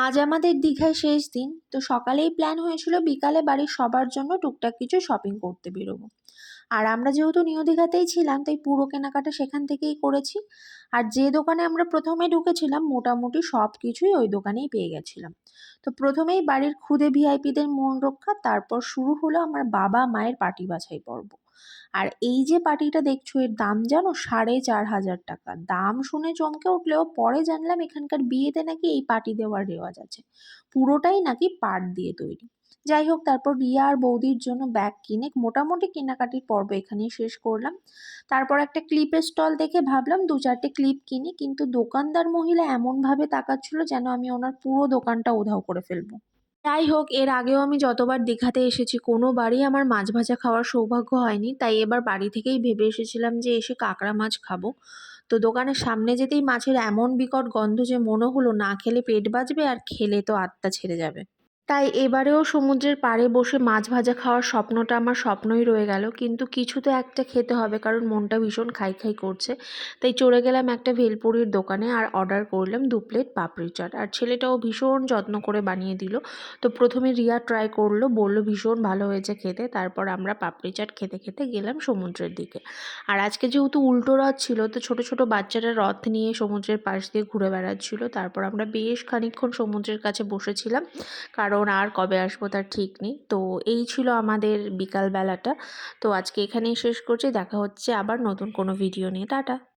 আজ আমাদের দীঘায় শেষ দিন। তো সকালেই প্ল্যান হয়েছিল বিকালে বাড়ির সবার জন্য টুকটাক কিছু শপিং করতে বেরোবো। আর আমরা যেহেতু নিউ দীঘাতেই ছিলাম তাই পুরো কেনাকাটা সেখান থেকেই করেছি। আর যে দোকানে আমরা প্রথমে ঢুকেছিলাম মোটামুটি সব কিছুই ওই দোকানেই পেয়ে গেছিলাম। তো প্রথমেই বাড়ির ক্ষুদে ভিআইপিদের মন রক্ষা, তারপর শুরু হলো আমার বাবা মায়ের পার্টি বাছাই পর্ব। আর এই যে পার্টিটা দেখছো এর দাম জানো 4,500 টাকা। দাম শুনে চমকে উঠলেও পরে জানলাম এখানকার বিয়েতে নাকি এই পার্টি দেওয়ার রেওয়াজ আছে। পুরোটাই নাকি পাট দিয়ে তৈরি। যাই হোক, তারপর রিয়া আর বৌদির জন্য ব্যাগ কিনে মোটামুটি কেনাকাটির পর্ব এখানেই শেষ করলাম। তারপর একটা ক্লিপের স্টল দেখে ভাবলাম 2-4টে ক্লিপ কিনি, কিন্তু দোকানদার মহিলা এমনভাবে তাকাচ্ছিল যেন আমি ওনার পুরো দোকানটা উধাও করে ফেলবো। যাই হোক, এর আগেও আমি যতবার দীঘাতে এসেছি কোনোবারই আমার মাছ ভাজা খাওয়ার সৌভাগ্য হয়নি, তাই এবার বাড়ি থেকেই ভেবে এসেছিলাম যে এসে কাঁকড়া মাছ খাবো। তো দোকানের সামনে যেতেই মাছের এমন বিকট গন্ধ যে মনে হলো না খেলে পেট বাজবে, আর খেলে তো আত্মা ছেড়ে যাবে। তাই এবারেও সমুদ্রের পাড়ে বসে মাছ ভাজা খাওয়ার স্বপ্নটা আমার স্বপ্নই রয়ে গেল, কিন্তু কিছু তো একটা খেতে হবে কারণ মনটা ভীষণ খাই খাই করছে। তাই চলে গেলাম একটা ভেলপুরির দোকানে আর অর্ডার করলাম 2 প্লেট পাপড়ি চাট, আর ছেলেটাও ভীষণ যত্ন করে বানিয়ে দিল। তো প্রথমে রিয়া ট্রাই করলো, বলল ভীষণ ভালো হয়েছে খেতে। তারপর আমরা পাপড়ি চাট খেতে খেতে গেলাম সমুদ্রের দিকে। আর আজকে যেহেতু উল্টো রথ ছিল তো ছোট ছোট বাচ্চারা রথ নিয়ে সমুদ্রের পাশ দিয়ে ঘুরে বেড়াচ্ছিল। তারপর আমরা বেশ খানিকক্ষণ সমুদ্রের কাছে বসেছিলাম, কারণ আর কবে আসবো তার ঠিক নেই। তো এই ছিল আমাদের বিকাল বেলাটা। তো আজকে এখানেই শেষ করছি, দেখা হচ্ছে আবার নতুন কোনো ভিডিও নিয়ে। টাটা।